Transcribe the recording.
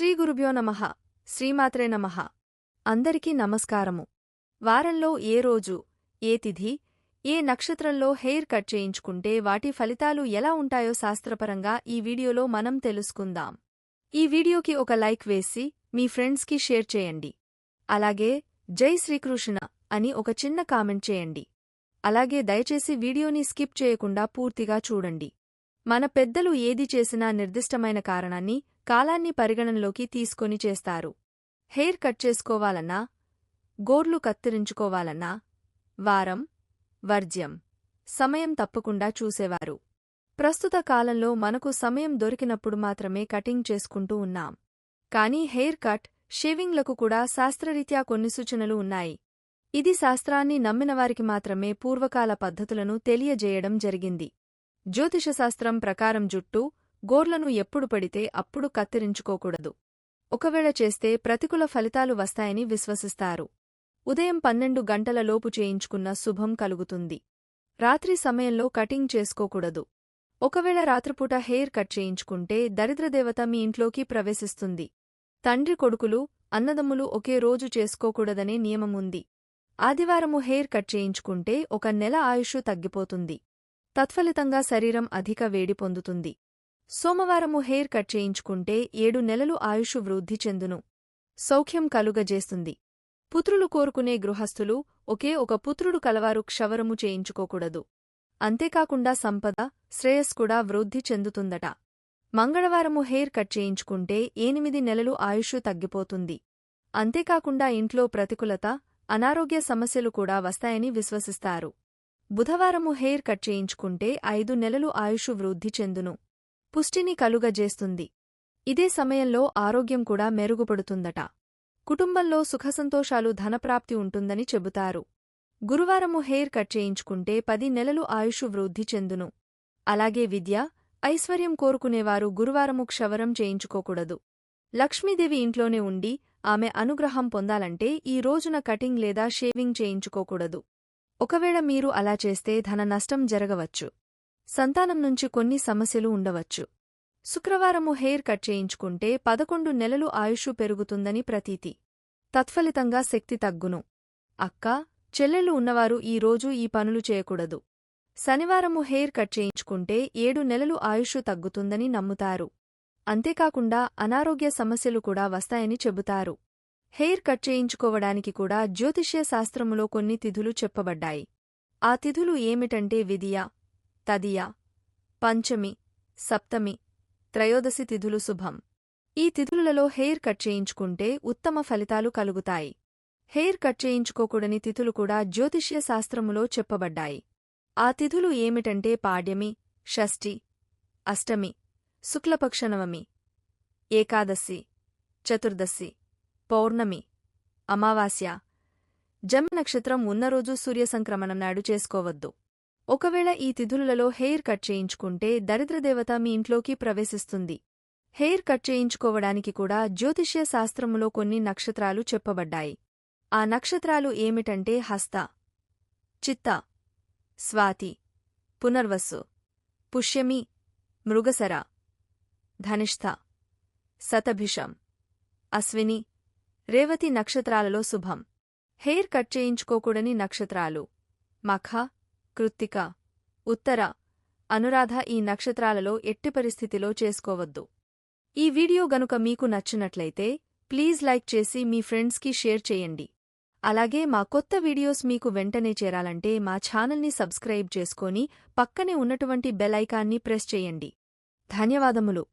శ్రీ గురుభ్యో నమః శ్రీమాత్రే నమః అందరికీ నమస్కారము. వారంలో ఏ రోజు, ఏ తిథి, ఏ నక్షత్రంలో హెయిర్ కట్ చేయించుకుంటే వాటి ఫలితాలు ఎలా ఉంటాయో శాస్త్రపరంగా ఈ వీడియోలో మనం తెలుసుకుందాం. ఈ వీడియోకి ఒక లైక్ వేసి మీ ఫ్రెండ్స్కి షేర్ చేయండి. అలాగే జై శ్రీకృష్ణ అని ఒక చిన్న కామెంట్ చేయండి. అలాగే దయచేసి వీడియోని స్కిప్ చేయకుండా పూర్తిగా చూడండి. మన పెద్దలు ఏది చేసినా నిర్దిష్టమైన కారణాన్ని, కాలాన్ని పరిగణనలోకి తీసుకొని చేస్తారు. హెయిర్ కట్ చేసుకోవాలన్నా, గోర్లు కత్తిరించుకోవాలన్నా వారం, వర్జ్యం, సమయం తప్పకుండా చూసేవారు. ప్రస్తుత కాలంలో మనకు సమయం దొరికినప్పుడు మాత్రమే కటింగ్ చేసుకుంటూ ఉన్నాం. కానీ హెయిర్ కట్, షేవింగ్లకు కూడా శాస్త్రరీత్యా కొన్ని సూచనలు ఉన్నాయి. ఇది శాస్త్రాన్ని నమ్మినవారికి మాత్రమే పూర్వకాల పద్ధతులను తెలియజేయడం జరిగింది. జ్యోతిషశాస్త్రం ప్రకారం జుట్టు, గోర్లను ఎప్పుడు పడితే అప్పుడు కత్తిరించుకోకూడదు. ఒకవేళ చేస్తే ప్రతికూల ఫలితాలు వస్తాయని విశ్వసిస్తారు. ఉదయం 12 గంటల లోపు చేయించుకున్న శుభం కలుగుతుంది. రాత్రి సమయంలో కటింగ్ చేసుకోకూడదు. ఒకవేళ రాత్రిపూట హెయిర్ కట్ చేయించుకుంటే దరిద్రదేవత మీ ఇంట్లోకి ప్రవేశిస్తుంది. తండ్రి కొడుకులు, అన్నదమ్ములు ఒకే రోజు చేసుకోకూడదనే నియమముంది. ఆదివారము హెయిర్ కట్ చేయించుకుంటే 1 నెల ఆయుష్ తగ్గిపోతుంది. తత్ఫలితంగా శరీరం అధిక వేడి పొందుతుంది. సోమవారము హెయిర్ కట్ చేయించుకుంటే 7 నెలలు ఆయుషు వృద్ధి చెందును. సౌఖ్యం కలుగజేస్తుంది. పుత్రులు కోరుకునే గృహస్థులు ఒకే ఒక పుత్రుడు కలవారు క్షవరము చేయించుకోకూడదు. అంతేకాకుండా సంపద, శ్రేయస్ కూడా వృద్ధి చెందుతుందట. మంగళవారము హెయిర్ కట్ చేయించుకుంటే 8 నెలలు ఆయుషు తగ్గిపోతుంది. అంతేకాకుండా ఇంట్లో ప్రతికూలత, అనారోగ్య సమస్యలు కూడా వస్తాయని విశ్వసిస్తారు. బుధవారము హెయిర్ కట్ చేయించుకుంటే 5 నెలలు ఆయుషు వృద్ధి చెందును. పుష్టిని కలుగజేస్తుంది. ఇదే సమయంలో ఆరోగ్యం కూడా మెరుగుపడుతుందట. కుటుంబంలో సుఖసంతోషాలు, ధనప్రాప్తి ఉంటుందని చెబుతారు. గురువారము హెయిర్ కట్ చేయించుకుంటే 10 నెలలు ఆయుషు వృద్ధి చెందును. అలాగే విద్య, ఐశ్వర్యం కోరుకునేవారు గురువారము క్షవరం చేయించుకోకూడదు. లక్ష్మీదేవి ఇంట్లోనే ఉండి ఆమె అనుగ్రహం పొందాలంటే ఈ రోజున కటింగ్ లేదా షేవింగ్ చేయించుకోకూడదు. ఒకవేళ మీరు అలా చేస్తే ధన నష్టం జరగవచ్చు. సంతానం నుంచి కొన్ని సమస్యలు ఉండవచ్చు. శుక్రవారము హెయిర్ కట్ చేయించుకుంటే 11 నెలలు ఆయుషు పెరుగుతుందని ప్రతీతి. తత్ఫలితంగా శక్తి తగ్గును. అక్క, చెల్లెళ్ళు ఉన్నవారు ఈ రోజు ఈ పనులు చేయకూడదు. శనివారము హెయిర్ కట్ చేయించుకుంటే 7 నెలలు ఆయుషు తగ్గుతుందని నమ్ముతారు. అంతేకాకుండా అనారోగ్య సమస్యలు కూడా వస్తాయని చెబుతారు. హెయిర్ కట్ చేయించుకోవడానికి కూడా జ్యోతిష్య శాస్త్రములో కొన్ని తిథులు చెప్పబడ్డాయి. ఆ తిథులు ఏమిటంటే విదియ, తదియ, పంచమి, సప్తమి, త్రయోదశి తిథులు శుభం. ఈ తిథులలో హెయిర్ కట్ చేయించుకుంటే ఉత్తమ ఫలితాలు కలుగుతాయి. హెయిర్ కట్ చేయించుకోకూడని తిథులు కూడా జ్యోతిష్య శాస్త్రములో చెప్పబడ్డాయి. ఆ తిథులు ఏమిటంటే పాడ్యమి, షష్ఠి, అష్టమి, శుక్లపక్ష నవమి, ఏకాదశి, చతుర్దశి, పౌర్ణమి, అమావాస్య. జన్మ నక్షత్రం ఉన్నరోజు సూర్యసంక్రమణం నాడు చేసుకోవద్దు. ఒకవేళ ఈ తిథులలో హెయిర్ కట్ చేయించుకుంటే దరిద్రదేవత మీ ఇంట్లోకి ప్రవేశిస్తుంది. హెయిర్ కట్ చేయించుకోవడానికి కూడా జ్యోతిష్య శాస్త్రములో కొన్ని నక్షత్రాలు చెప్పబడ్డాయి. ఆ నక్షత్రాలు ఏమిటంటే హస్త, చిత్త, స్వాతి, పునర్వసు, పుష్యమి, మృగశర, ధనిష్ఠ, శతభిషం, అశ్విని, రేవతి నక్షత్రాలలో శుభం. హెయిర్ కట్ చేయించుకోకూడని నక్షత్రాలు మఖ, కృత్తిక, ఉత్తర, అనురాధ. ఈ నక్షత్రాలలో ఎట్టి పరిస్థితిలో చేసుకోవద్దు. ఈ వీడియో గనుక మీకు నచ్చినట్లయితే ప్లీజ్ లైక్ చేసి మీ ఫ్రెండ్స్కి షేర్ చేయండి. అలాగే మా కొత్త వీడియోస్ మీకు వెంటనే చేరాలంటే మా ఛానల్ని సబ్స్క్రైబ్ చేసుకొని పక్కనే ఉన్నటువంటి బెల్ ఐకాన్ని ప్రెస్ చేయండి. ధన్యవాదములు.